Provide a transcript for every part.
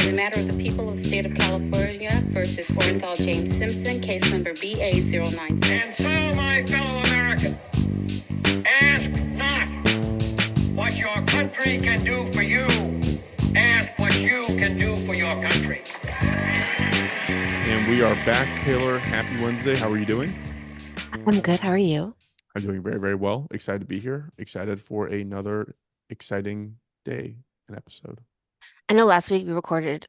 In the matter of the people of the state of California versus Orenthal James Simpson, case number BA096. And so, my fellow Americans, ask not what your country can do for you. Ask what you can do for your country. And we are back, Taylor. Happy Wednesday. How are you doing? I'm good. How are you? I'm doing very, very well. Excited to be here. Excited for another exciting day and episode. I know last week we recorded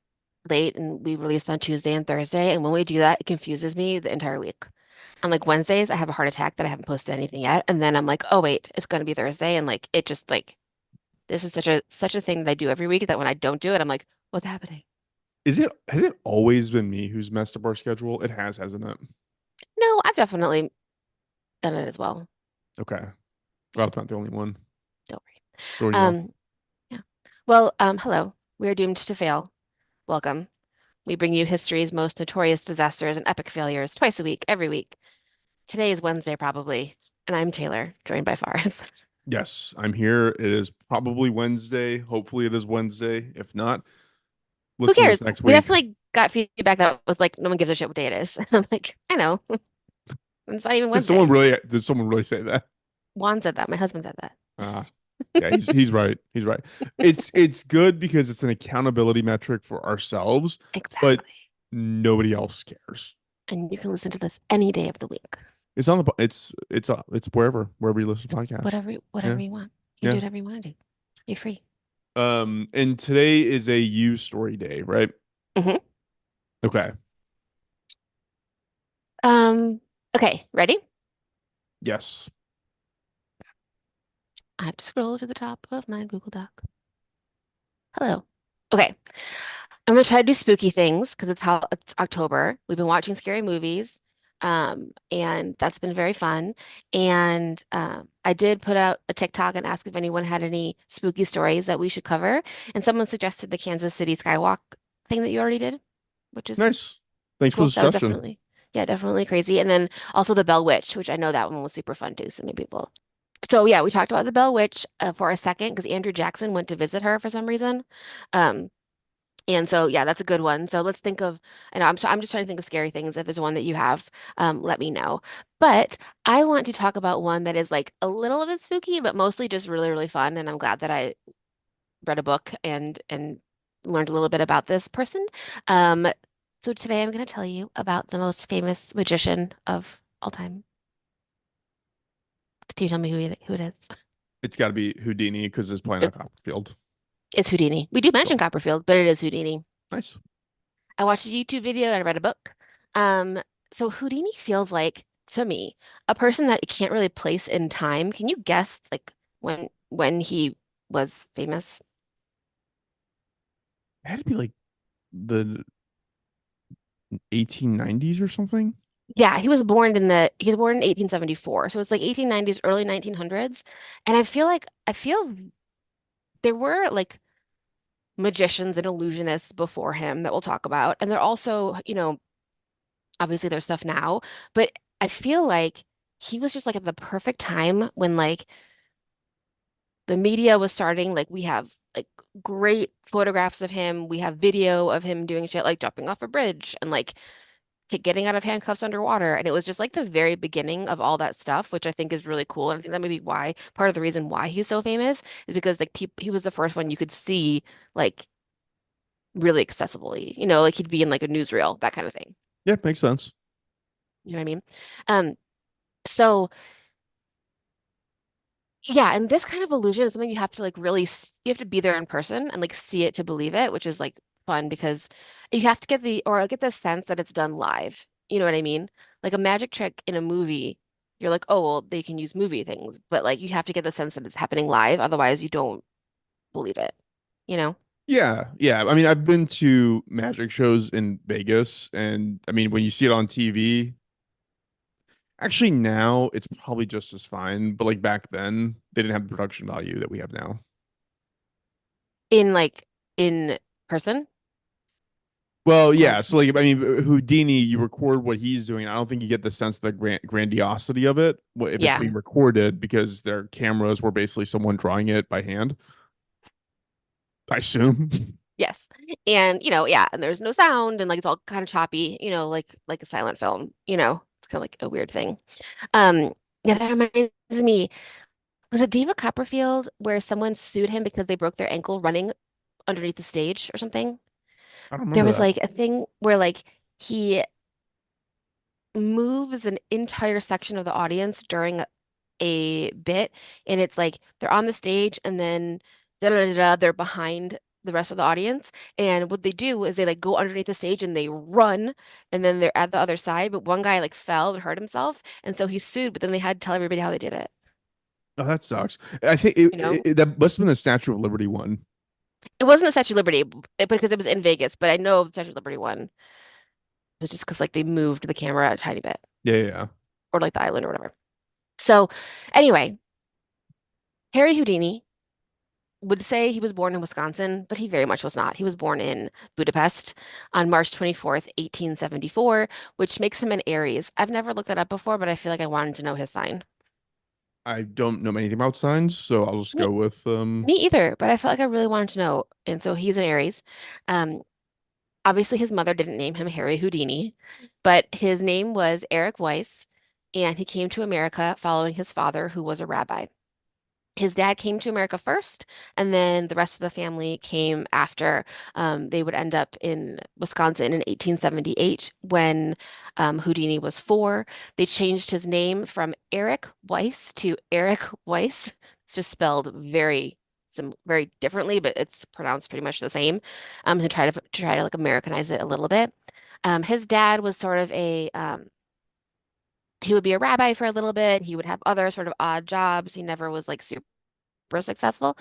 late and we released on Tuesday and Thursday. And when we do that, it confuses me the entire week. On like Wednesdays, I have a heart attack that I haven't posted anything yet. And then I'm like, oh wait, it's going to be Thursday. And like, it just like, this is such a thing that I do every week that when I don't do it, I'm like, what's happening? Has it always been me who's messed up our schedule? It has, hasn't it? No, I've definitely done it as well. Okay. Well, I'm not the only one. Don't Doing worry. well. Yeah. Well, hello. We are doomed to fail. Welcome. We bring you history's most notorious disasters and epic failures twice a week, every week. Today is Wednesday, probably. And I'm Taylor, joined by Faraz. Yes, I'm here. It is probably Wednesday. Hopefully it is Wednesday. If not, Who listen to cares? this next We week. definitely got feedback that was like, no one gives a shit what day it is. I'm like, I know. It's not even Wednesday. Did someone really say that? Juan said that. My husband said that. Yeah, he's right. He's right. It's good because it's an accountability metric for ourselves, Exactly. but nobody else cares. And you can listen to this any day of the week. It's on the it's wherever you listen to podcasts. Whatever you want. You can do whatever you want to do. You're free. And today is a you story day, right? Mm-hmm. Okay. Okay, ready? Yes. I have to scroll to the top of my Google Doc. Hello. Okay. I'm gonna try to do spooky things because it's October. We've been watching scary movies, and that's been very fun. And I did put out a TikTok and ask if anyone had any spooky stories that we should cover. And someone suggested the Kansas City Skywalk thing that you already did, which is Nice. Thanks for cool. the That was suggestion. definitely crazy. And then also the Bell Witch, which I know that one was super fun too. So maybe we'll. So yeah, we talked about the Bell Witch for a second because Andrew Jackson went to visit her for some reason. Um, and so, yeah, that's a good one. So let's think of, and I'm just trying to think of scary things. If there's one that you have, let me know. But I want to talk about one that is like a little bit spooky, but mostly just really, really fun. And I'm glad that I read a book and learned a little bit about this person. Um, so today I'm going to tell you about the most famous magician of all time. Can you tell me who it is? It's got to be Houdini because it's playing on Copperfield. It's Houdini. We do mention Copperfield, but it is Houdini. Nice. I watched a YouTube video and I read a book. Um, so Houdini feels like, to me, a person that you can't really place in time. Can you guess like when he was famous? It had to be like the 1890s or something. Yeah, he was born in 1874. So it's like 1890s, early 1900s. And I feel there were like magicians and illusionists before him that we'll talk about. And they're also, obviously there's stuff now, but I feel like he was just like at the perfect time when like the media was starting. Like we have like great photographs of him. We have video of him doing shit like jumping off a bridge and like to getting out of handcuffs underwater. And it was just like the very beginning of all that stuff, which I think is really cool. And I think that may be why part of the reason why he's so famous is because like he was the first one you could see like really accessibly, like he'd be in like a newsreel, that kind of thing. Yeah, makes sense. You know what I mean? Um, so yeah, and this kind of illusion is something you have to like really you have to be there in person and like see it to believe it, which is like fun because you have to get the sense that it's done live. You know what I mean? Like a magic trick in a movie, you're like, oh, well, they can use movie things, but like you have to get the sense that it's happening live, otherwise you don't believe it, you know? Yeah, yeah. I mean, I've been to magic shows in Vegas, and I mean, when you see it on TV, actually now it's probably just as fine. But like back then, they didn't have the production value that we have now. In person Well, or yeah. So like, I mean, Houdini, you record what he's doing. I don't think you get the sense of the grandiosity of it if it's yeah, being recorded because their cameras were basically someone drawing it by hand. I assume. yes. And yeah, and there's no sound and like it's all kind of choppy, like a silent film, it's kind of like a weird thing. Um, yeah, that reminds me, was it David Copperfield where someone sued him because they broke their ankle running underneath the stage or something? I don't There remember was that. like a thing where like he moves an entire section of the audience during a bit, and it's like they're on the stage and then da da da da, they're behind the rest of the audience. And what they do is they like go underneath the stage and they run, and then they're at the other side. But one guy like fell and hurt himself, and so he sued. But then they had to tell everybody how they did it. Oh, that sucks. I think You know, that must have been the Statue of Liberty one. it wasn't the Statue of Liberty because it was in Vegas, but I know the Statue of Liberty one was just because like they moved the camera a tiny bit, Yeah, yeah, yeah. or like the island or whatever. So anyway, Harry Houdini would say he was born in Wisconsin, but he very much was not. He was born in Budapest on March 24th, 1874, which makes him an Aries. I've never looked that up before, but I feel like I wanted to know his sign. I don't know anything about signs, so I'll just Me, go with me either, but I felt like I really wanted to know. And so he's an Aries. Um, Obviously, his mother didn't name him Harry Houdini, but his name was Eric Weiss, and he came to America following his father, who was a rabbi. His dad came to America first, and then the rest of the family came after. They would end up in Wisconsin in 1878 when Houdini was 4. They changed his name from Eric Weiss to Eric Weiss. It's just spelled very differently, but it's pronounced pretty much the same. To try to like Americanize it a little bit. His dad was sort of he would be a rabbi for a little bit. He would have other sort of odd jobs. He never was like super successful.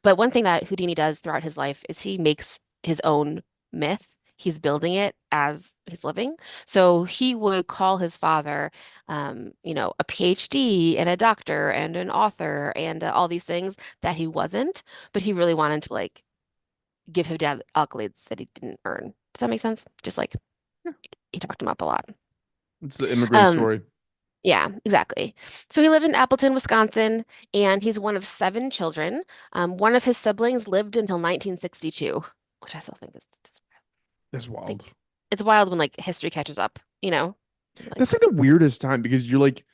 But one thing that Houdini does throughout his life is he makes his own myth. He's building it as he's living. So he would call his father, a PhD and a doctor and an author and all these things that he wasn't, but he really wanted to like give his dad accolades that he didn't earn. Does that make sense? Just like he talked him up a lot. it's the immigrant Um, story. Yeah, exactly. So he lived in Appleton, Wisconsin, and he's one of 7 children. One of his siblings lived until 1962, which I still think is just That's wild. like it's wild when like history catches up, you know? That's Like like the weirdest time because you're like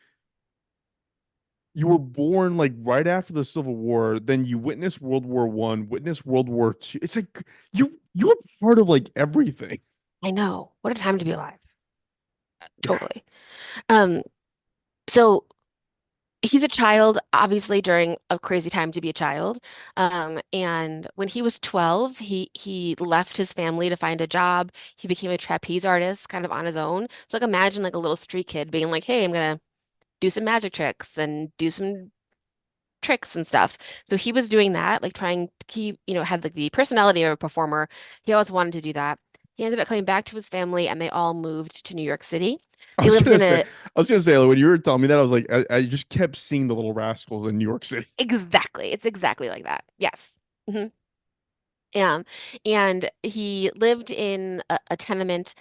you were born like right after the Civil War, then you witnessed World War One, witnessed World War Two. It's like you were part of like everything. I know. What a time to be alive. Yeah. Totally. Um, so he's a child, obviously, during a crazy time to be a child. And when he was 12, he left his family to find a job. He became a trapeze artist kind of on his own. So like imagine like a little street kid being like, hey, I'm gonna do some magic tricks and do some tricks and stuff. So he was doing that, like trying to keep, had like the personality of a performer. He always wanted to do that. He ended up coming back to his family and they all moved to New York City. I They was lived gonna in say, a I was gonna say like, when you were telling me that, I was like, I just kept seeing the Little Rascals in New York City. exactly, it's exactly like that. Yes. Mhm. Yeah. And he lived in a tenement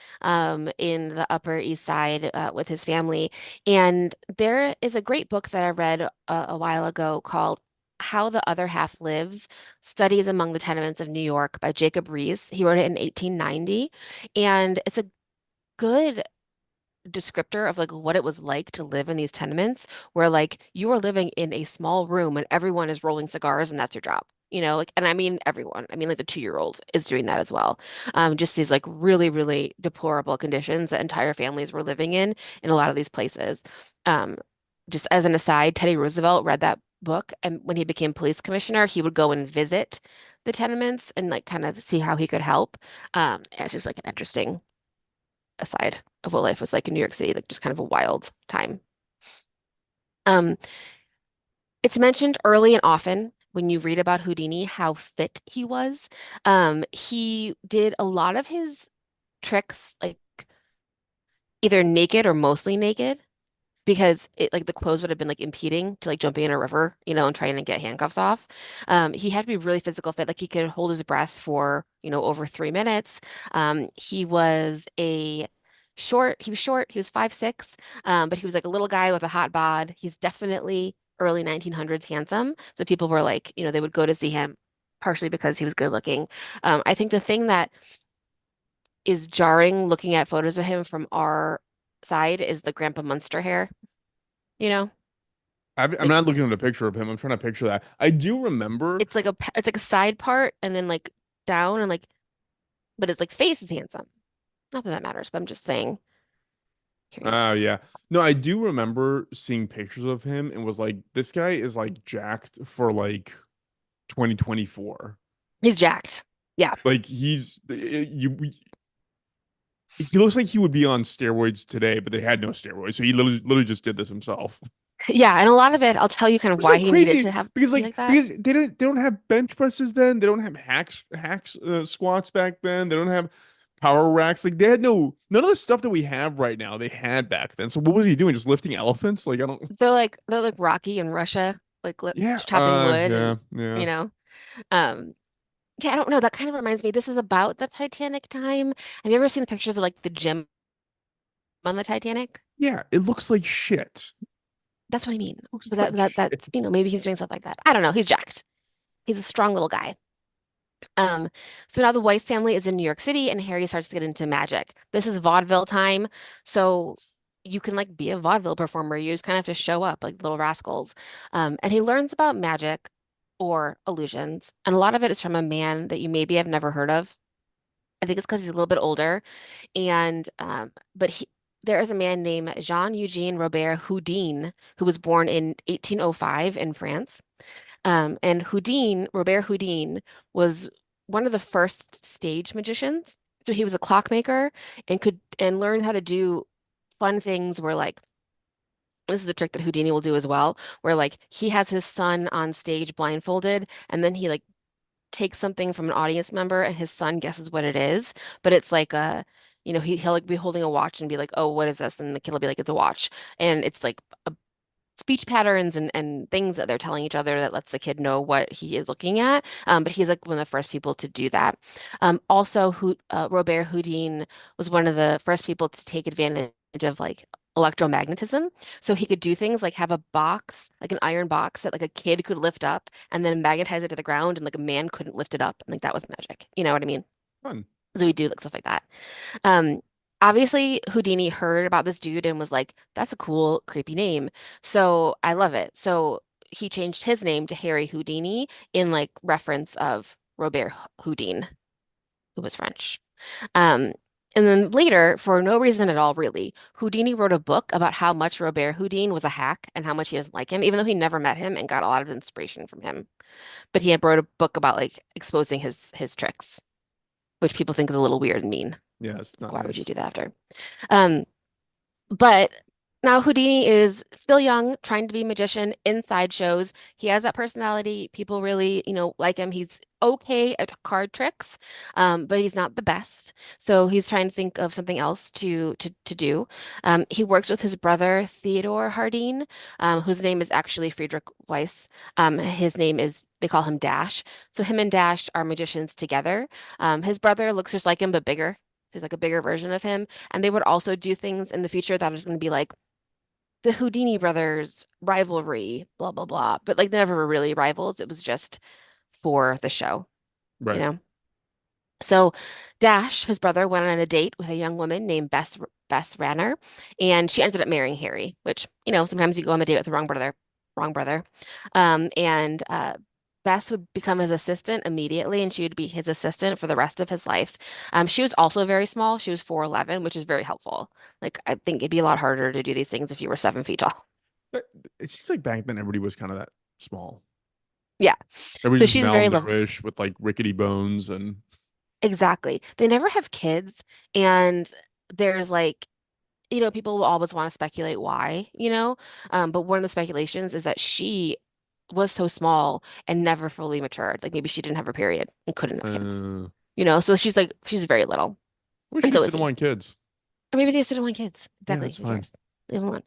in the Upper East Side with his family. And there is a great book that I read a while ago called How the Other Half Lives: Studies Among the Tenements of New York by Jacob Riis. He wrote it in 1890. And it's a good descriptor of like what it was like to live in these tenements where like you are living in a small room and everyone is rolling cigars and that's your job. Like, and I mean everyone. I mean like the 2-year-old is doing that as well. Just these like really, really deplorable conditions that entire families were living in a lot of these places. Um, just as an aside, Teddy Roosevelt read that book, and when he became police commissioner, he would go and visit the tenements and like kind of see how he could help. It's just like an interesting aside of what life was like in New York City, like just kind of a wild time. Um, it's mentioned early and often when you read about Houdini how fit he was. He did a lot of his tricks like either naked or mostly naked because it like the clothes would have been like impeding to like jumping in a river, and trying to get handcuffs off. He had to be really physical fit, like he could hold his breath for, over 3 minutes. He was short, he was 5'6", but he was like a little guy with a hot bod. He's definitely early 1900s handsome. So people were like, they would go to see him partially because he was good looking. I think the thing that is jarring looking at photos of him from our side is the Grandpa Munster hair, you know? I'm Like not looking at a picture of him. I'm trying to picture that. I do remember. it's like a side part and then like down and like but his like face is handsome. Not that that matters, but I'm just saying here he Oh is. yeah. No, I do remember seeing pictures of him and was like, this guy is like jacked for like 2024. He's jacked. Yeah. Like he looks like he would be on steroids today, but they had no steroids. So he literally just did this himself. Yeah, and a lot of it, I'll tell you kind of It's why so he needed crazy to have because be like like that. because they don't have bench presses then. They don't have hacks squats back then. They don't have power racks. Like they had none of the stuff that we have right now. They had back then. So what was he doing? Just lifting elephants? Like I don't. They're like Rocky in Russia, like Yeah. chopping wood Yeah. and Yeah. you know. Um yeah, I don't know. That kind of reminds me. This is about the Titanic time. Have you ever seen the pictures of like the gym on the Titanic? Yeah. It looks like shit. That's what I mean. Looks But like shit. that's, maybe he's doing stuff like that. I don't know. He's jacked. He's a strong little guy. Um, so now the Weiss family is in New York City and Harry starts to get into magic. This is vaudeville time, so you can like be a vaudeville performer. You just kind of have to show up like little rascals. And he learns about magic or illusions, and a lot of it is from a man that you maybe have never heard of. I think it's because he's a little bit older, and but there is a man named Jean-Eugène Robert Houdin who was born in 1805 in France. And Robert Houdin, was one of the first stage magicians. So he was a clockmaker and could and learned how to do fun things where like this is a trick that Houdini will do as well, where like he has his son on stage blindfolded and then he like takes something from an audience member and his son guesses what it is, but it's like he'll like be holding a watch and be like, "Oh, what is this?" And the kid will be like, "It's a watch." And it's like speech patterns and things that they're telling each other that lets the kid know what he is looking at. But he's like one of the first people to do that. Also, Robert Houdin was one of the first people to take advantage of like electromagnetism. So he could do things like have a box, like an iron box that like a kid could lift up and then magnetize it to the ground and like a man couldn't lift it up. And like that was magic. You know what I mean? Fun. So we do like stuff like that. Um, Obviously Houdini heard about this dude and was like, that's a cool, creepy name. So I love it. So he changed his name to Harry Houdini in like reference of Robert Houdin, who was French. Um, and then later, for no reason at all, really, Houdini wrote a book about how much Robert Houdin was a hack and how much he doesn't like him, even though he never met him and got a lot of inspiration from him. But he had wrote a book about like exposing his tricks, which people think is a little weird and mean. Yeah, it's not Why would you nice. do that after? Um, but now Houdini is still young, trying to be a magician inside shows. He has that personality. People really, like him. He's okay at card tricks, but he's not the best. So he's trying to think of something else to do. He works with his brother Theodore Hardin, whose name is actually Friedrich Weiss. His name is they call him Dash. So him and Dash are magicians together. His brother looks just like him but bigger. There's like a bigger version of him. And they would also do things in the future that is going to be like the Houdini brothers rivalry, blah, blah, blah. But like they never were really rivals. It was just for the show, you Right. know? So Dash, his brother, went on a date with a young woman named Bess Ranner, and she ended up marrying Harry, which, sometimes you go on the date with the wrong brother. And Bess would become his assistant immediately, and she would be his assistant for the rest of his life. She was also very small. She was 4'11", which is very helpful. Like, I think it'd be a lot harder to do these things if you were 7 feet tall. But it seems like back then everybody was kind of that small. Yeah. So Everybody's just she's very lovely. malnourished with like rickety bones and Exactly. They never have kids, and there's like people will always want to speculate why, but one of the speculations is that she was so small and never fully matured. Like maybe she didn't have her period and couldn't have kids, so she's very little. I wish And you so is still he. want kids. Or maybe they just didn't want kids. Yeah, Exactly. that's Who fine. cares? Leave them alone.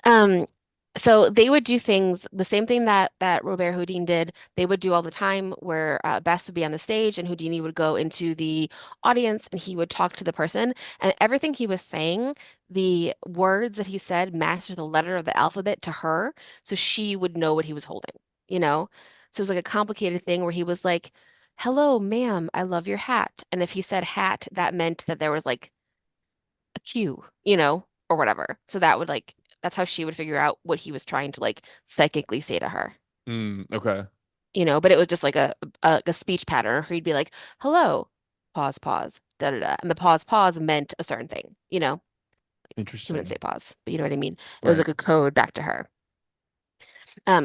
Um, so they would do things, the same thing that Robert Houdin did, they would do all the time, where Bess would be on the stage and Houdini would go into the audience and he would talk to the person. And everything he was saying, the words that he said matched the letter of the alphabet to her, so she would know what he was holding, you know? So it was like a complicated thing where he was like, "Hello, ma'am, I love your hat." And if he said hat, that meant that there was like a cue, or whatever. So that would like that's how she would figure out what he was trying to like psychically say to her. Okay. But it was just like a speech pattern. Or he'd be like, "Hello, pause, pause, da da da," and the pause, pause meant a certain thing. He wouldn't say Interesting. pause, but you know what I mean. It was Right. like a code back to her.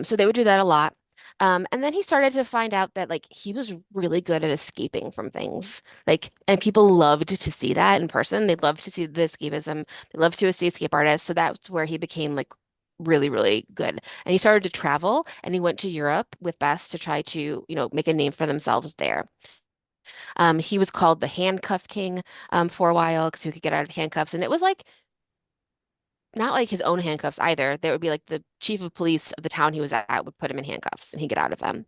So they would do that a lot. And then he started to find out that like he was really good at escaping from things. Like, and people loved to see that in person. They loved to see the escapism. They loved to see escape artists. So that's where he became like really, really good. And he started to travel and he went to Europe with Bess to try to, make a name for themselves there. He was called the Handcuff King for a while because he could get out of handcuffs. And it was like not like his own handcuffs either. There would be like the chief of police of the town he was at would put him in handcuffs and he'd get out of them.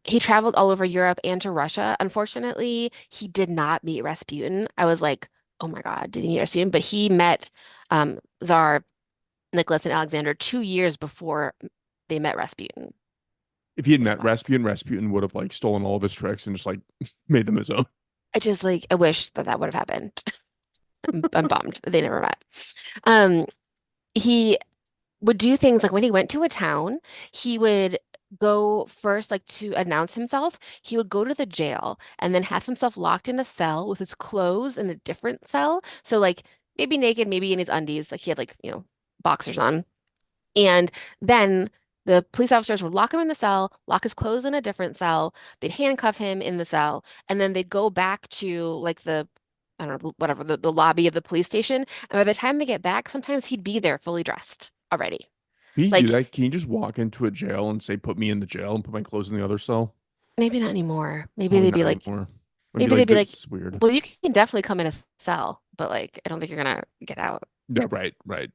He traveled all over Europe and to Russia. Unfortunately, he did not meet Rasputin. I was like, oh my God, did he meet Rasputin? But he met Tsar Nicholas and Alexander 2 years before they met Rasputin. If he had Really met wild. Rasputin, Rasputin would have like stolen all of his tricks and just like made them his own. I just like I wish that that would have happened. I'm bummed that they never met. Um, he would do things like when he went to a town, he would go first, like to announce himself. He would go to the jail and then have himself locked in a cell with his clothes in a different cell. So, like, maybe naked, maybe in his undies. Like, he had, like, boxers on. And then the police officers would lock him in the cell, lock his clothes in a different cell. They'd handcuff him in the cell. And then they'd go back to, like, I don't know, whatever, the lobby of the police station. And by the time they get back, sometimes he'd be there fully dressed already. Can you do Like, that? Can you just walk into a jail and say, "Put me in the jail," and put my clothes in the other cell? maybe not anymore. Probably not anymore. I'd be Maybe they'd like, be like, "This is weird." well, you can definitely come in a cell, but like, I don't think you're gonna get out. Yeah, right, right.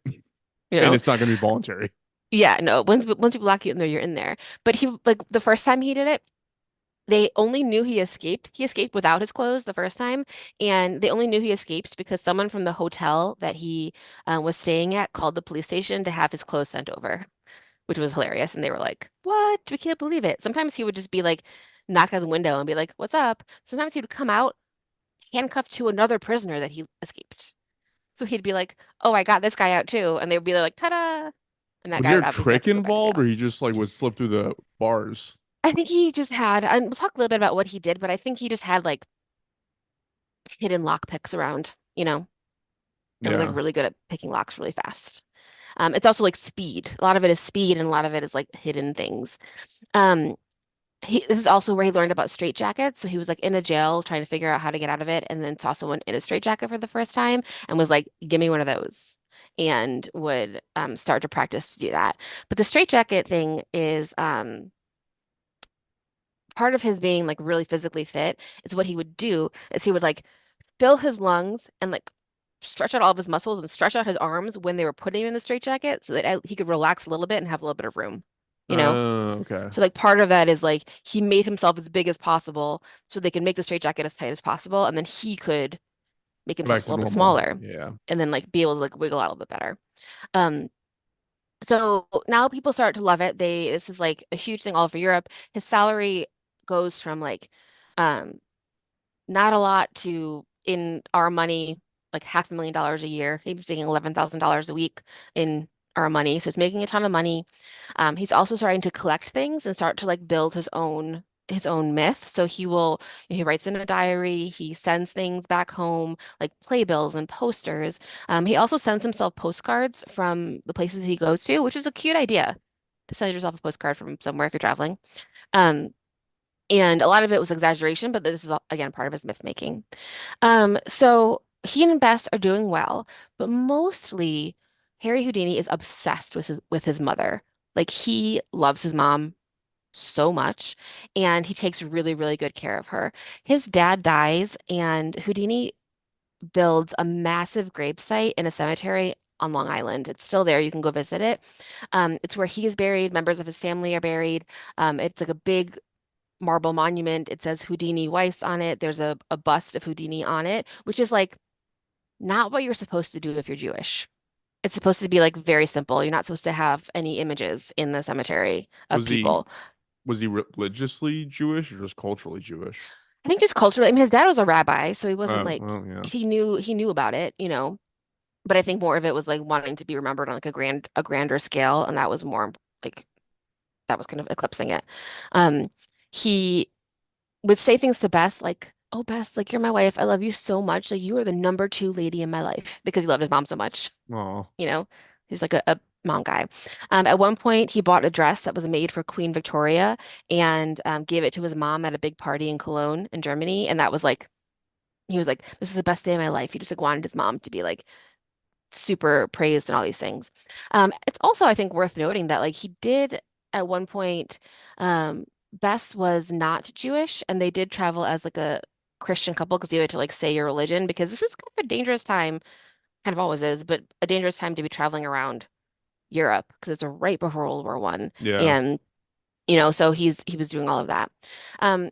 You And know? it's not going to be voluntary. Yeah, no. Once people lock you in there, you're in there. But he like the first time he did it, they only knew he escaped. He escaped without his clothes the first time, and they only knew he escaped because someone from the hotel that he was staying at called the police station to have his clothes sent over, which was hilarious. And they were like, "What? We can't believe it." Sometimes he would just be like, knock on the window and be like, "What's up?" Sometimes he would come out handcuffed to another prisoner that he escaped. So he'd be like, "Oh, I got this guy out too," and they would be like, "Ta-da!" And that Was guy there would a obviously have trick to go back to involved, or jail. he just like would slip through the bars? I think he just had, and we'll talk a little bit about what he did, but I think he just had like hidden lock picks around, and was like Yeah. really good at picking locks really fast. It's also like speed. A lot of it is speed, and a lot of it is like hidden things. Um, this is also where he learned about straitjackets. So he was like in a jail trying to figure out how to get out of it, and then saw someone in a straitjacket for the first time and was like, "Give me one of those," and would start to practice to do that. But the straitjacket thing is part of his being like really physically fit is what he would do is he would like fill his lungs and like stretch out all of his muscles and stretch out his arms when they were putting him in the straitjacket so that he could relax a little bit and have a little bit of room, you know? Oh, okay. So like part of that is like he made himself as big as possible so they could make the straitjacket as tight as possible, and then he could make Go himself back a to little bit normal. smaller Yeah. and then like be able to like wiggle out a little bit better. Um, so now people start to love it. This is like a huge thing all over Europe. His salary goes from like um not a lot to in our money, like $500,000 a year. He was making $11,000 a week in our money. So he's making a ton of money. He's also starting to collect things and start to like build his own myth. So he writes in a diary, he sends things back home, like playbills and posters. He also sends himself postcards from the places he goes to, which is a cute idea to send yourself a postcard from somewhere if you're traveling. Um, and a lot of it was exaggeration, but this is again part of his myth making. So he and Bess are doing well, but mostly Harry Houdini is obsessed with his mother. Like he loves his mom so much, and he takes really, really good care of her. His dad dies, and Houdini builds a massive gravesite in a cemetery on Long Island. It's still there. You can go visit it. It's where he is buried. Members of his family are buried. It's like a big marble monument. It says Houdini Weiss on it. There's a bust of Houdini on it, which is like not what you're supposed to do if you're Jewish. It's supposed to be like very simple. You're not supposed to have any images in the cemetery of Was he people. Was he religiously Jewish or just culturally Jewish? I think just culturally, I mean, his dad was a rabbi, so he wasn't Oh, like well, yeah. he knew about it, but I think more of it was like wanting to be remembered on like a grander scale, and that was more like that was kind of eclipsing it. Um, he would say things to Bess like, "Oh, Bess, like you're my wife. I love you so much. Like you are the number two lady in my life," because he loved his mom so much. Oh, You know, he's like a mom guy. At one point, he bought a dress that was made for Queen Victoria and gave it to his mom at a big party in Cologne in Germany, and that was like he was like, "This is the best day of my life." He just like wanted his mom to be like super praised and all these things. It's also, I think, worth noting that like he did at one point, um, Bess was not Jewish, and they did travel as like a Christian couple because you had to like say your religion because this is kind of a dangerous time, kind of always is, but a dangerous time to be traveling around Europe because it's right before World War One, yeah. and so he was doing all of that. Um,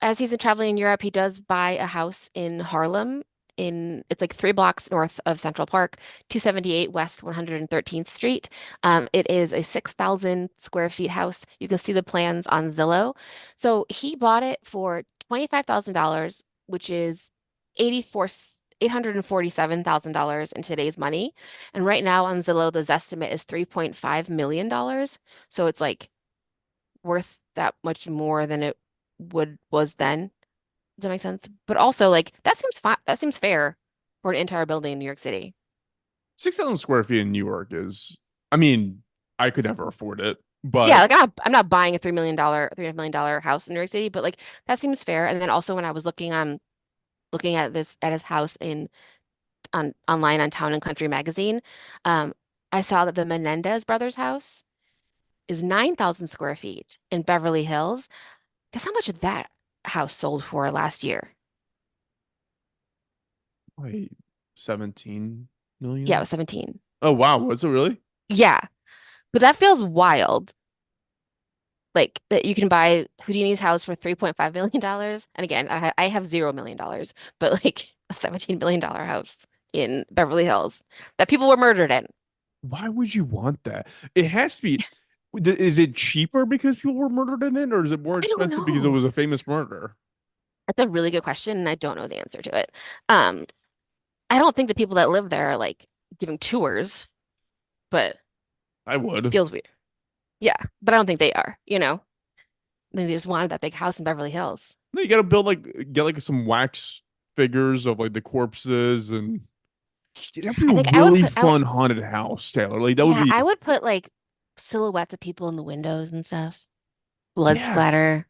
as he's traveling in Europe, he does buy a house in Harlem. It's like 3 blocks north of Central Park, 278 West 113th Street. It is a 6,000 square feet house. You can see the plans on Zillow. So he bought it for $25,000, which is 84 $847,000 in today's money. And right now on Zillow, the estimate is $3.5 million dollars. So it's like worth that much more than it would was then. Does that make sense? But also, like that seems fine. That seems fair for an entire building in New York City. 6,000 square feet in New York is, I mean, I could never afford it, Yeah, but like I'm not buying a $3.5 million house in New York City, but like that seems fair. And then also when I was looking at this at his house on online on Town and Country magazine, um, I saw that the Menendez brothers' house is 9,000 square feet in Beverly Hills. Guess how much that house sold for last year? wait, 17 Yeah, it million? was 17. Oh, wow. Was it really? Yeah, but that feels wild. Like that you can buy Houdini's house for $3.5 million dollars. And again, I have $0 million, but like a $17 billion house in Beverly Hills that people were murdered in. Why would you want that? It has to be. Is it cheaper because people were murdered in it, or is it more I don't expensive because it know. was a famous murder? That's a really good question, and I don't know the answer to it. Um, I don't think the people that live there are like giving tours, but I it would. feels weird. Yeah, but I don't think they are. They just wanted that big house in Beverly Hills. No, you gotta build get like some wax figures of like the corpses, and that'd be I a think I would really put I fun haunted house, Taylor. Like that would Yeah, be, I would put like silhouettes of people in the windows and stuff. Blood yeah, splatter.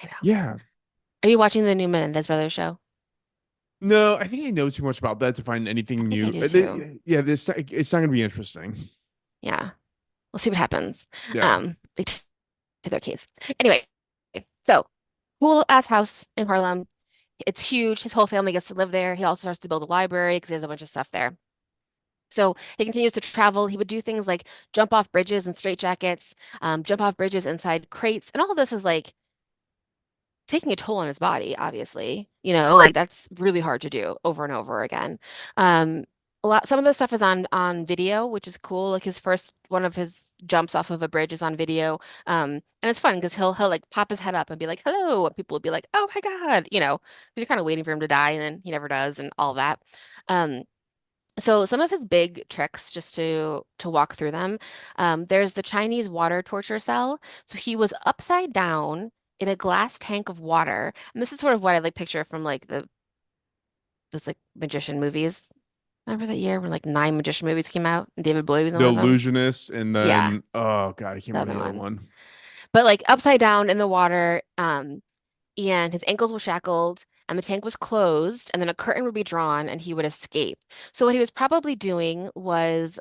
I know. yeah. Are you watching the new Menendez Brothers show? No, I think I know too much about that to find I anything think I new. do too. Yeah, it's not gonna be interesting. Yeah. We'll see what happens. Yeah. Like, to their case. Anyway, so cool ass house in Harlem. It's huge. His whole family gets to live there. He also starts to build a library because he has a bunch of stuff there. So he continues to travel. He would do things like jump off bridges in straitjackets, jump off bridges inside crates, and all of this is like taking a toll on his body, obviously. Like that's really hard to do over and over again. Um, some of the stuff is on video, which is cool. Like his first one of his jumps off of a bridge is on video. And it's fun because he'll like pop his head up and be like, "Hello," and people will be like, "Oh my God," 'cause you're kind of waiting for him to die, and then he never does, and all that. Um, so some of his big tricks, just to walk through them, there's the Chinese water torture cell. So he was upside down in a glass tank of water, and this is sort of what I like picture from like those like magician movies. Remember that year when like 9 magician movies came out and David Bowie was in The one of them? Illusionist, and Yeah, then oh god, I can't the remember other the other one. one. But like upside down in the water, and his ankles were shackled and the tank was closed and then a curtain would be drawn and he would escape. So what he was probably doing was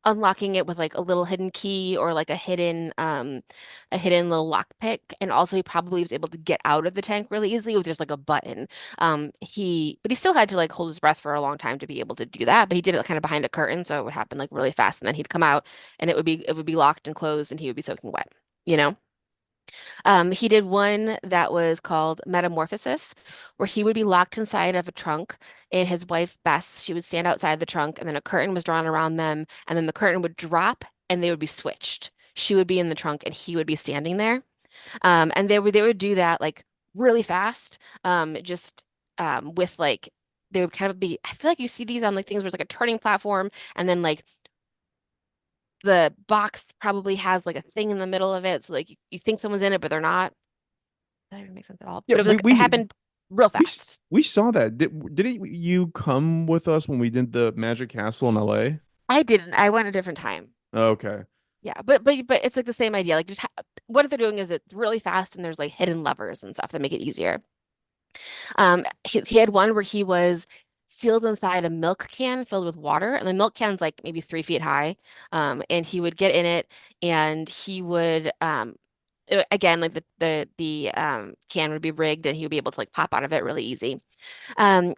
unlocking it with like a little hidden key or like a hidden little lockpick, and also he probably was able to get out of the tank really easily with just like a button. But he still had to like hold his breath for a long time to be able to do that, but he did it kind of behind a curtain, so it would happen like really fast, and then he'd come out and it would be locked and closed and he would be soaking wet, you know? He did one that was called Metamorphosis, where he would be locked inside of a trunk, and his wife, Bess, she would stand outside the trunk, and then a curtain was drawn around them, and then the curtain would drop, and they would be switched. she would be in the trunk and he would be standing there. And they would do that like really fast. Just with like they would kind of be, I feel like you see these on like things where it's like a turning platform and then like the box probably has like a thing in the middle of it. So like you think someone's in it, but they're not. That doesn't make sense at all. Yeah, But it was like it happened real we fast. we saw that. Didn't you come with us when we did the Magic Castle in LA? I didn't. I went a different time. Okay. Yeah, but it's like the same idea. Like just ha what they're doing is it's really fast and there's like hidden levers and stuff that make it easier. He had one where he was sealed inside a milk can filled with water, and the milk can's like maybe 3 feet high. And he would get in it, and he would again like the can would be rigged, and he would be able to like pop out of it really easy.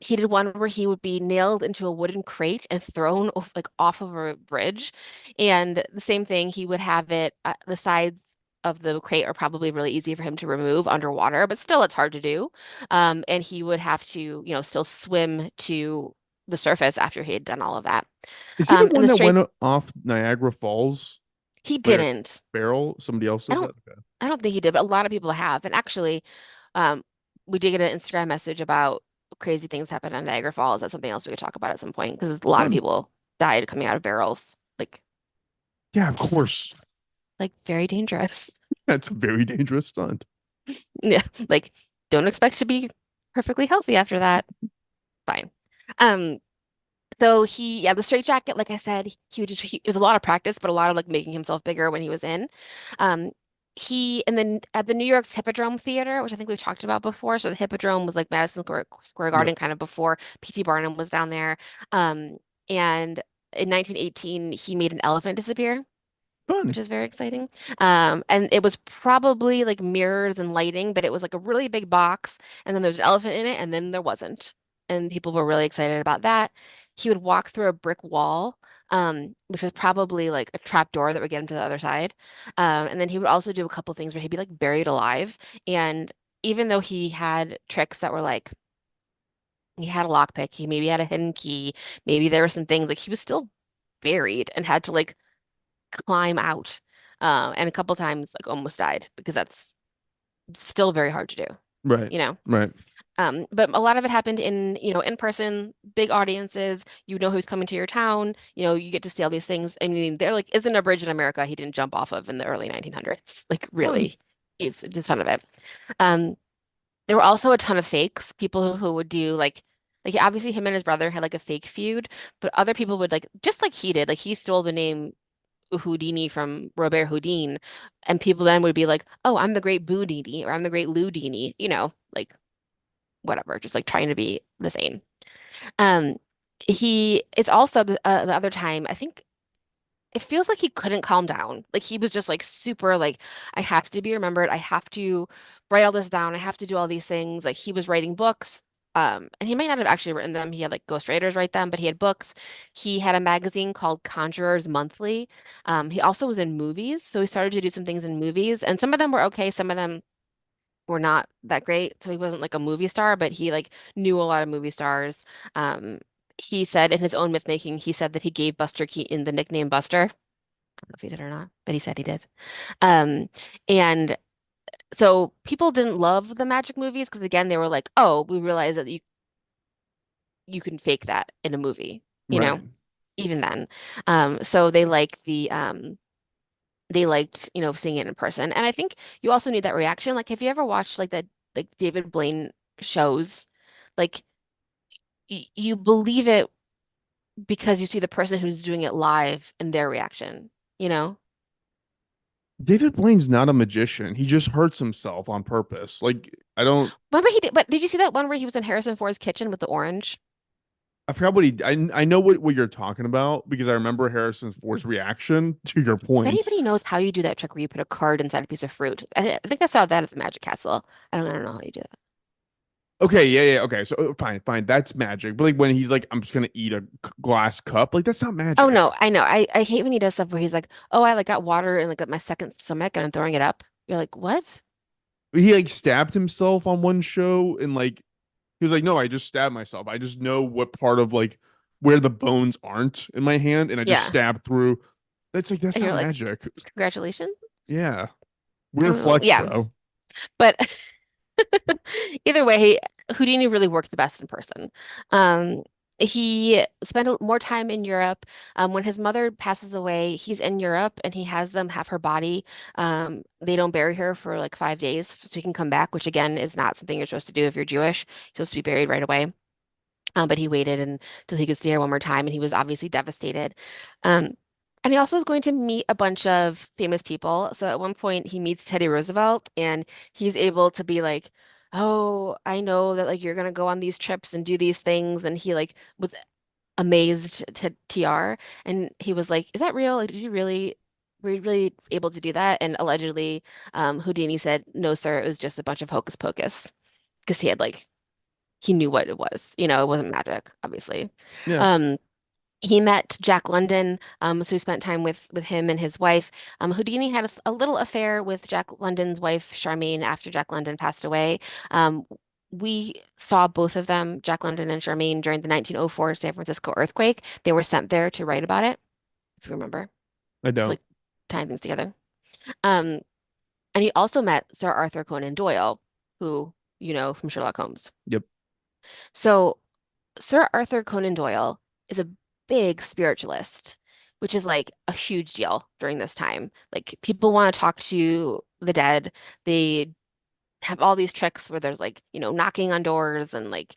He did one where he would be nailed into a wooden crate and thrown off of a bridge. And the same thing, he would have it, the sides of the crate are probably really easy for him to remove underwater, but still it's hard to do. And he would have to, still swim to the surface after he had done all of that. Is he the And one the that straight, went off Niagara Falls he by a didn't. barrel? Somebody else I did don't, that? Okay. I don't think he did, but a lot of people have. And actually, um, we did get an Instagram message about crazy things happen on Niagara Falls. That's something else we could talk about at some point because a lot of Fun. people died coming out of barrels. Like, Yeah, of just course. sounds like very dangerous. That's a very dangerous stunt. Yeah, like don't expect to be perfectly healthy after that. Fine. Um, So yeah, the straight jacket, like I said, it was a lot of practice, but a lot of like making himself bigger when he was in. Um, and then at the New York's Hippodrome Theater, which I think we've talked about before. So the Hippodrome was like Madison Square Yep. Garden, kind of before P.T. Barnum was down there. And in 1918, he made an elephant disappear, which Fun. is very exciting. And it was probably like mirrors and lighting, but it was like a really big box, and then there's an elephant in it, and then there wasn't. And people were really excited about that. He would walk through a brick wall, which was probably like a trap door that would get him to the other side. And then he would also do a couple things where he'd be like buried alive. And even though he had tricks that were like he had a lockpick, he maybe had a hidden key, maybe there were some things like he was still buried and had to like climb out. And a couple times like almost died because that's still very hard to do, Right. you know. Right. But a lot of it happened in person, big audiences. You know who's coming to your town. You get to see all these things. I mean, they're like, isn't a bridge in America he didn't jump off of in the early 1900s? Like, Fun. really, it's a ton of it. Um, there were also a ton of fakes, people who would do like obviously him and his brother had like a fake feud, but other people would like just like he did, like he stole the name Houdini from Robert Houdin, and people then would be like, "Oh, I'm the great Boudini," or "I'm the great Ludini," like whatever, just like trying to be the same. Um, it's also the other time, I think it feels like he couldn't calm down. Like he was just like super like, I have to be remembered. I have to write all this down. I have to do all these things. Like he was writing books. And he might not have actually written them. He had like ghostwriters write them, but he had books. He had a magazine called Conjurers Monthly. He also was in movies, so he started to do some things in movies, and some of them were okay, some of them were not that great. So he wasn't like a movie star, but he like knew a lot of movie stars. Um, he said in his own myth making, he said that he gave Buster Keaton the nickname Buster. I don't know if he did or not, but he said he did. Um, and so people didn't love the magic movies because again, they were like, oh, we realize that you can fake that in a movie, Right. even then. So they liked, seeing it in person. And I think you also need that reaction. Like, have you ever watched like that like David Blaine shows? Like you believe it because you see the person who's doing it live and their reaction, you know? David Blaine's not a magician. He just hurts himself on purpose. Like, I don't, Remember he did, but did you see that one where he was in Harrison Ford's kitchen with the orange? I forgot what I know what you're talking about because I remember Harrison Ford's reaction to your If point. anybody knows how you do that trick where you put a card inside a piece of fruit, I think I saw that as a Magic Castle. I don't know how you do that. Okay, yeah, yeah, okay. So fine, fine. That's magic. But like when he's like, I'm just gonna eat a glass cup, like that's not Oh magic. no, I know. I hate when he does stuff where he's like, "Oh, I like got water in like my second stomach and I'm throwing it up." You're like, "What?" He like stabbed himself on one show and like he was like, no, I just stabbed myself. I just know what part of like where the bones aren't in my hand, and I just Yeah. stabbed through. That's like that's And not you're like, magic. congratulations. Yeah. I Weird don't know. flex, Yeah. bro. But either way, Houdini really worked the best in person. Um, he spent more time in Europe. When his mother passes away, he's in Europe and he has them have her body. They don't bury her for like 5 days so he can come back, which again is not something you're supposed to do if you're Jewish. You're supposed to be buried right away. But he waited until he could see her one more time, and he was obviously devastated. Um, and he also is going to meet a bunch of famous people. So at one point, he meets Teddy Roosevelt, and he's able to be like, "Oh, I know that like you're gonna go on these trips and do these things." And he like was amazed to TR, and he was like, "Is that real? Like, did you really?" Were you really able to do that? And allegedly, Houdini said, "No, sir, it was just a bunch of hocus pocus," because he knew what it was. It wasn't magic, obviously. Yeah. Um, he met Jack London, so he spent time with him and his wife. Houdini had a little affair with Jack London's wife, Charmaine, after Jack London passed away. Um, we saw both of them, Jack London and Charmaine, during the 1904 San Francisco earthquake. They were sent there to write about it, if you remember, I just don't. like tying things together. Um, and he also met Sir Arthur Conan Doyle, who you know from Sherlock Holmes. Yep. So Sir Arthur Conan Doyle is a big spiritualist, which is like a huge deal during this time. Like people want to talk to the dead. They have all these tricks where there's like, knocking on doors and like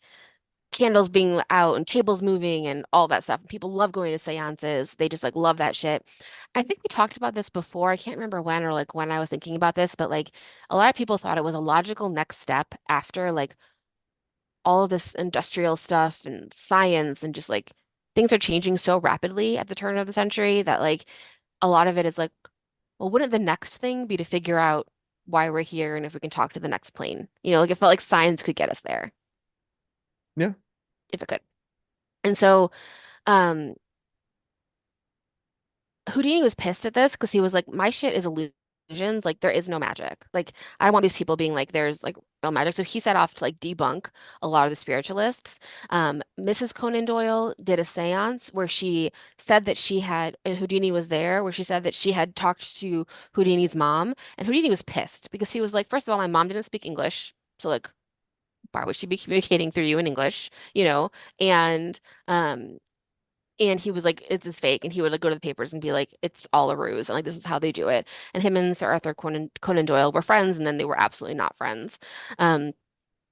candles being out and tables moving and all that stuff. People love going to seances. They just like love that shit. I think we talked about this before. I can't remember when or like when I was thinking about this, but like a lot of people thought it was a logical next step after like all of this industrial stuff and science and just like things are changing so rapidly at the turn of the century that like a lot of it is like, well, wouldn't the next thing be to figure out why we're here and if we can talk to the next plane? Like it felt like science could get us there Yeah. if it could. And so um Houdini was pissed at this because he was like, my shit is illusions. Like, there is no magic. Like, I don't want these people being like, there's like real magic. So he set off to like debunk a lot of the spiritualists. Mrs. Conan Doyle did a seance where she said that she had, and Houdini was there, where she said that she had talked to Houdini's mom. And Houdini was pissed because he was like, first of all, my mom didn't speak English. So, like, why would she be communicating through you in English? And, um, and he was like, it's is fake. And he would like go to the papers and be like, it's all a ruse. And like, this is how they do it. And him and Sir Arthur Conan Doyle were friends. And then they were absolutely not friends. Um,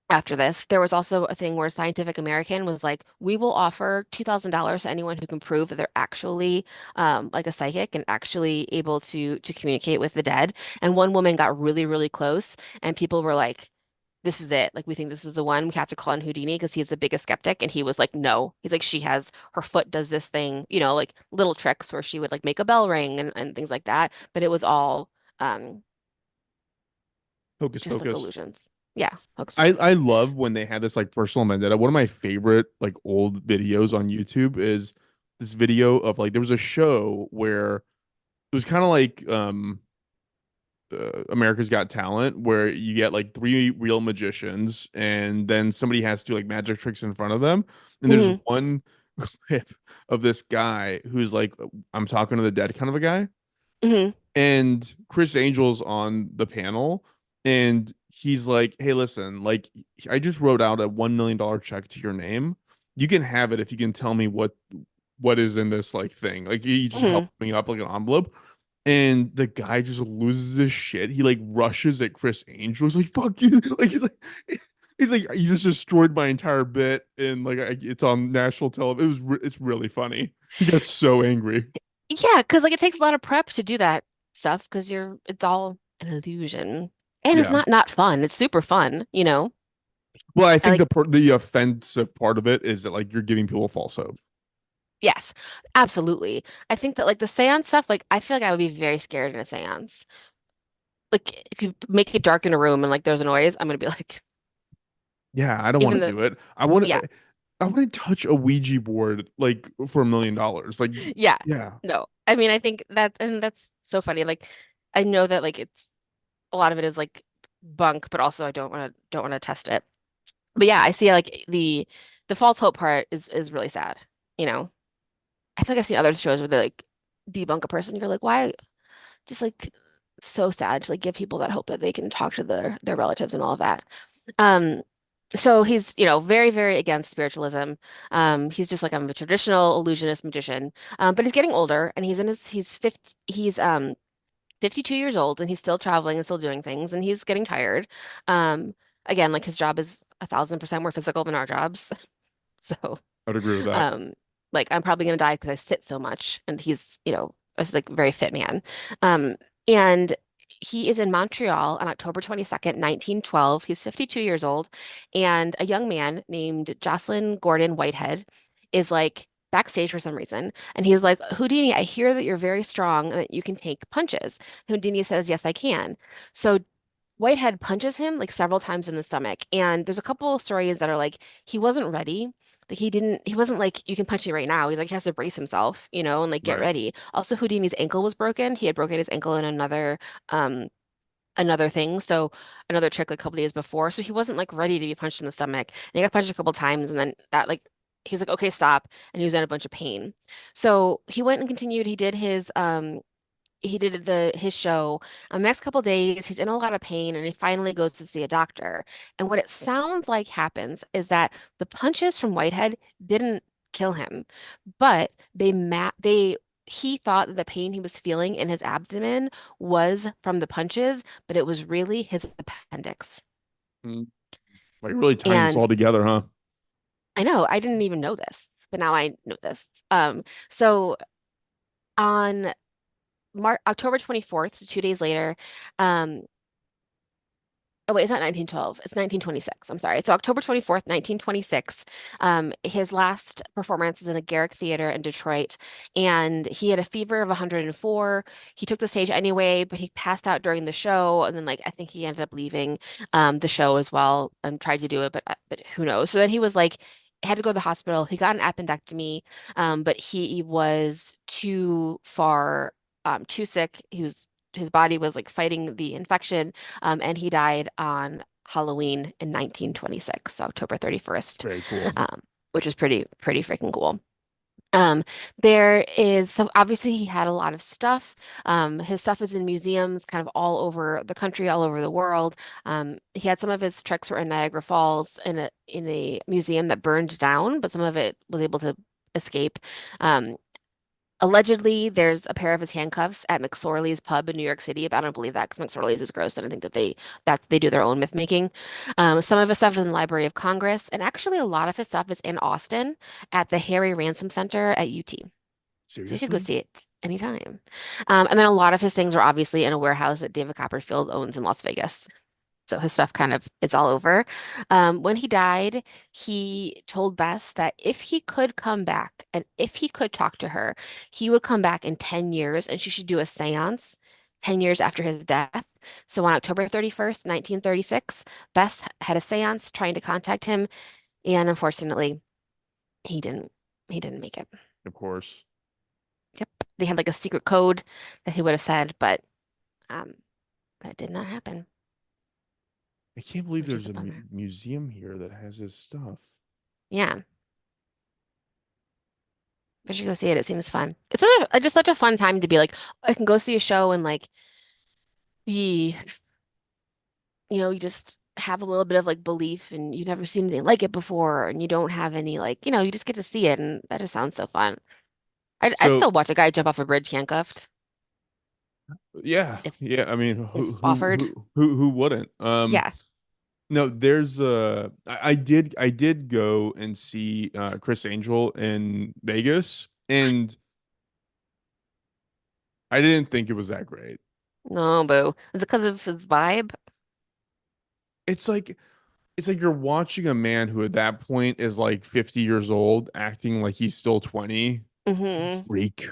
After this, there was also a thing where Scientific American was like, we will offer $2,000 to anyone who can prove that they're actually like a psychic and actually able to communicate with the dead. And one woman got really, really close, and people were like, this is it. Like, we think this is the one. We have to call in Houdini because he's the biggest skeptic. And he was like, no. He's like, she has her foot does this thing, like little tricks where she would like make a bell ring and things like that. But it was all um Hocus just like pocus. illusions. Yeah, hocus I pocus. love when they had this like personal vendetta. One of my favorite like old videos on YouTube is this video of like there was a show where it was kind of like America's Got Talent where you get like three real magicians and then somebody has to do like magic tricks in front of them. And there's Hmm. one clip of this guy who's like I'm talking to the dead kind of a guy. Hmm. And Chris Angel's on the panel and he's like, "Hey, listen, like I just wrote out a $1 million check to your name. You can have it if you can tell me what is in this like thing. Like he just held Hmm. me up like an envelope." And the guy just loses his shit. He like rushes at Chris Angel. He's like, "Fuck you!" Like he's like, "You just destroyed my entire bit," and like it's on national television. It's really funny. He got so angry. Yeah, because like it takes a lot of prep to do that stuff because it's all an illusion. And it's Yeah. not fun. It's super fun. Well, I I think like, the offensive part of it is that like you're giving people false hope. yes, absolutely. I think that like the seance stuff, like I feel like I would be very scared in a seance. Like if you make it dark in a room and like there's a noise, I'm gonna be like, Yeah, I don't want even to though, do it. yeah, I want to touch a Ouija board like for $1 million. Like, yeah, yeah, no. I mean, I think that's so funny. Like, I know that like it's a lot of it is like bunk, but also I don't want to test it. But yeah, I see like the false hope part is really sad. You know, I feel like I've seen other shows where they like debunk a person, you're like, why? Just like so sad to like give people that hope that they can talk to their relatives and all of that. Um, so he's, very, very against spiritualism. He's just like I'm a traditional illusionist magician. But he's getting older and he's 50 52 years old and he's still traveling and still doing things and he's getting tired. Um, Again, like his job is 1,000% more physical than our jobs. So I'd agree with that. um, like I'm probably gonna die because I sit so much, and he's, a like very fit man. Um, and he is in Montreal on October 22nd, 1912. He's 52 years old, and a young man named Jocelyn Gordon Whitehead is like backstage for some reason, and he's like, Houdini, I hear that you're very strong and that you can take punches. Houdini says, yes, I can. So Whitehead punches him like several times in the stomach. And there's a couple of stories that are like he wasn't ready. Like he wasn't like, you can punch me right now. He's like, he has to brace himself, and like get Right. ready. Also, Houdini's ankle was broken. He had broken his ankle in um, another thing. So another trick like a couple days before. So he wasn't like ready to be punched in the stomach. And he got punched a couple times. And then that like, he was like, okay, stop. And he was in a bunch of pain. So he went and continued. He did his show. The next couple days, he's in a lot of pain, and he finally goes to see a doctor. And what it sounds like happens is that the punches from Whitehead didn't kill him, but he thought that the pain he was feeling in his abdomen was from the punches, but it was really his appendix. Mm. Like really tying this And all together, huh? I know I didn't even know this, but now I know this. So on Mar October 24th, so 2 days later, um, oh wait, it's not 1912. It's 1926. I'm sorry. So October 24th, 1926, his last performance is in a Garrick Theater in Detroit, and he had a fever of 104. He took the stage anyway, but he passed out during the show, and then like I think he ended up leaving the show as well and tried to do it, but who knows? So then he was like had to go to the hospital. He got an appendectomy, but he was too far, too sick. His body was like fighting the infection, and he died on Halloween in 1926, so October 31st, Very cool. um, which is pretty freaking cool. Um, so obviously he had a lot of stuff. His stuff is in museums kind of all over the country, all over the world. He had some of his tricks were in Niagara Falls in a museum that burned down, but some of it was able to escape. Um, Allegedly, there's a pair of his handcuffs at McSorley's pub in New York City, but I don't believe that because McSorley's is gross, and I think that they do their own myth making. Some of his stuff is in the Library of Congress, and actually a lot of his stuff is in Austin at the Harry Ransom Center at UT. So you could go Seriously? see it anytime. And then a lot of his things are obviously in a warehouse that David Copperfield owns in Las Vegas. So his stuff kind of it's all over. When he died, he told Bess that if he could come back and if he could talk to her, he would come back in 10 years and she should do a seance 10 years after his death. So on October 31st, 1936, Bess had a seance trying to contact him, and unfortunately, he didn't he didn't make it. Of course. Yep. They had like a secret code that he would have said, but um, that did not happen, I can't believe which is there's a a bummer. museum here that has his stuff. Yeah. I should go see it. It seems fun. It's just such a fun time to be like, I can go see a show and like the, you just have a little bit of like belief and you've never seen anything like it before and you don't have any like, you just get to see it and that just sounds so fun. I'd So still watch a guy jump off a bridge handcuffed yeah, if yeah. I mean, if offered. who wouldn't? Yeah. No, I did go and see Chris Angel in Vegas, and I didn't think it was that great. No, boo. Is it because of his vibe? It's like it's like you're watching a man who at that point is like 50 years old acting like he's still 20. Hmm. Freak.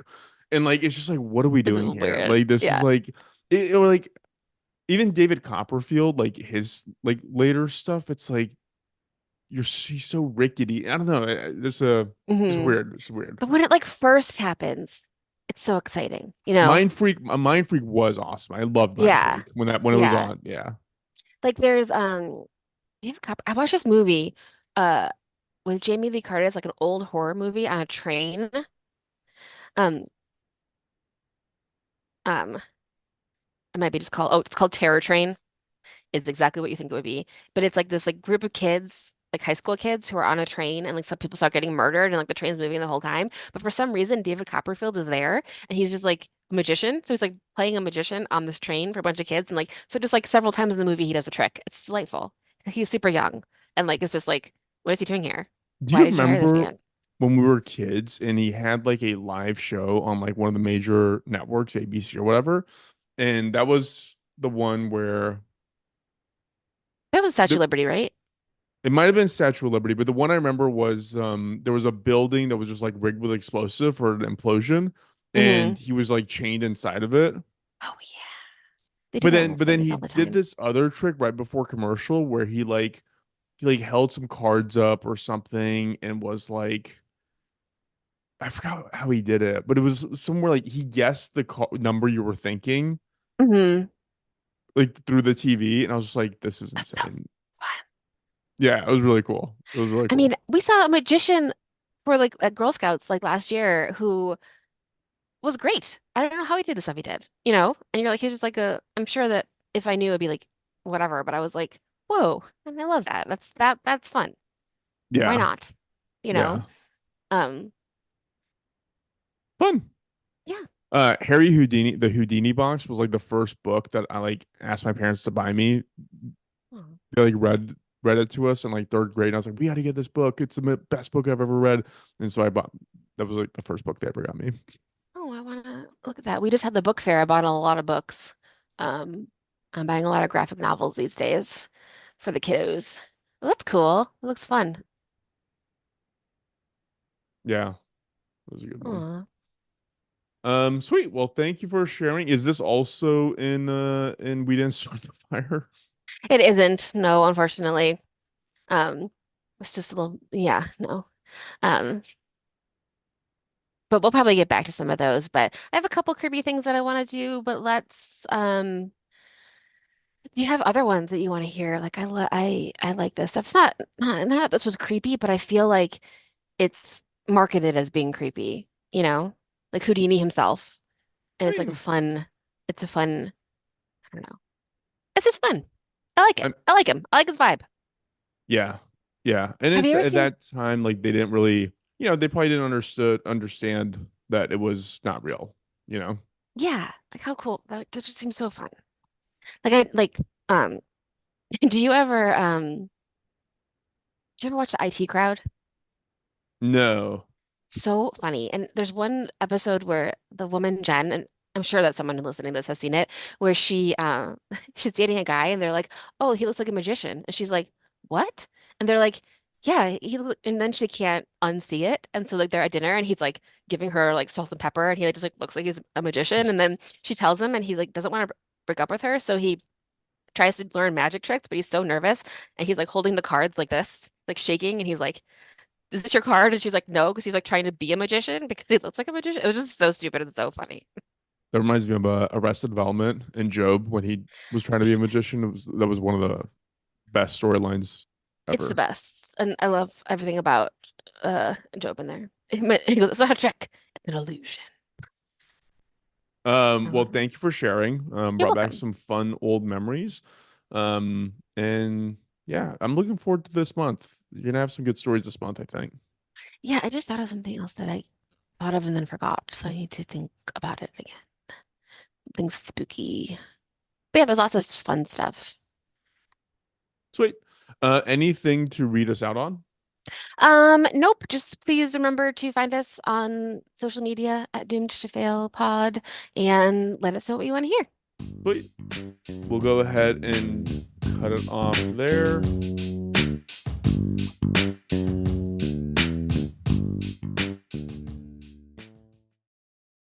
And like it's just like what are we It's doing here? weird. Like this is Yeah. like or like even David Copperfield, like his like later stuff, it's like he's so rickety. I don't know. It's Hmm. weird. It's weird. But when it like first happens, it's so exciting, you know? Mind Freak was awesome. I loved Mind Yeah. Freak when it was Yeah. on. Yeah. Like there's I watched this movie uh with Jamie Lee Curtis, like an old horror movie on a train. Um Um, it might be just called, oh, it's called Terror Train. Is exactly what you think it would be. But it's like this like group of kids, like high school kids who are on a train and like some people start getting murdered and like the train's moving the whole time. But for some reason, David Copperfield is there and he's just like a magician. So he's like playing a magician on this train for a bunch of kids. And like, so just like several times in the movie, he does a trick. It's delightful. He's super young. And like, it's just like, what is he doing here? Do Why you did you hire this remember man? when we were kids and he had like a live show on like one of the major networks, ABC or whatever? And that was the one where That was Statue the, of Liberty, right? it might have been Statue of Liberty, but the one I remember was there was a building that was just like rigged with explosive for an implosion, Hmm. and he was like chained inside of it. Oh yeah. They do But that in then those but then movies he all the did time. this other trick right before commercial where he like held some cards up or something and was like I forgot how he did it, but it was somewhere like he guessed the number you were thinking Hmm. like through the TV, and I was just like, this is That's so insane. fun. Yeah, it was really cool. It was really I mean, cool. we saw a magician for like at Girl Scouts like last year who was great. I don't know how he did the stuff he did, you know? And you're like, he's just like a, I'm sure that if I knew it'd be like whatever, but I was like, whoa, and I love that. That's fun. Why Yeah, not? You know? yeah, Um, fun. yeah. Harry Houdini, the Houdini box was like the first book that I like asked my parents to buy me. Oh, They like read it to us in like third grade. And I was like, we got to get this book. It's the best book I've ever read. And so I bought. That was like the first book they ever got me. oh, I wanna look at that. We just had the book fair. I bought a lot of books. Um, I'm buying a lot of graphic novels these days for the kiddos. Well, that's cool. It looks fun. Yeah, it was a good one. Aw. Sweet. Well, thank you for sharing. Is this also in We Didn't Start the Fire? It isn't, no, unfortunately. Um, it's just a little, yeah, no. Um, but we'll probably get back to some of those. But I have a couple Kirby things that I want to do, but let's do you have other ones that you want to hear? Like I like this stuff. It's not this was creepy, but I feel like it's marketed as being creepy, you know? Like Houdini himself. And it's I like mean, it's a fun, I don't know. It's just fun. I like it. I'm I like him. I like his vibe. yeah, yeah. And Have it's you ever at seen that time like they didn't really, they probably didn't understand that it was not real. You know. yeah, like how cool. That just seems so fun. Like I like do you ever do you ever watch the IT Crowd? No. So funny. And there's one episode where the woman Jen, and I'm sure that someone listening to this has seen it, where she she's dating a guy and they're like, "Oh, he looks like a magician." And she's like, "What?" And they're like, "Yeah, and then she can't unsee it. And so like they're at dinner and he's like giving her like salt and pepper and he like just like looks like he's a magician and then she tells him and he like doesn't want to break up with her, so he tries to learn magic tricks, but he's so nervous and he's like holding the cards like this, like shaking and he's like, is this your card? And she's like, no, because he's like trying to be a magician because he looks like a magician. It was just so stupid and so funny. That reminds me of Arrested Development and Job when he was trying to be a magician. That was one of the best storylines It's the ever. best. And I love everything about Job in there. He goes, it's not a trick, it's an illusion. I Well, love it. thank you for sharing. You're Brought back welcome. some fun old memories. And yeah, I'm looking forward to this month. You're gonna have some good stories this month, I think. Yeah, I just thought of something else that I thought of and then forgot. So I need to think about it again. Something spooky. But yeah, there's lots of fun stuff. Sweet. Anything to read us out on? Nope. Just please remember to find us on social media at Doomed to Fail Pod and let us know what you want to hear. Sweet. We'll go ahead and cut it off there.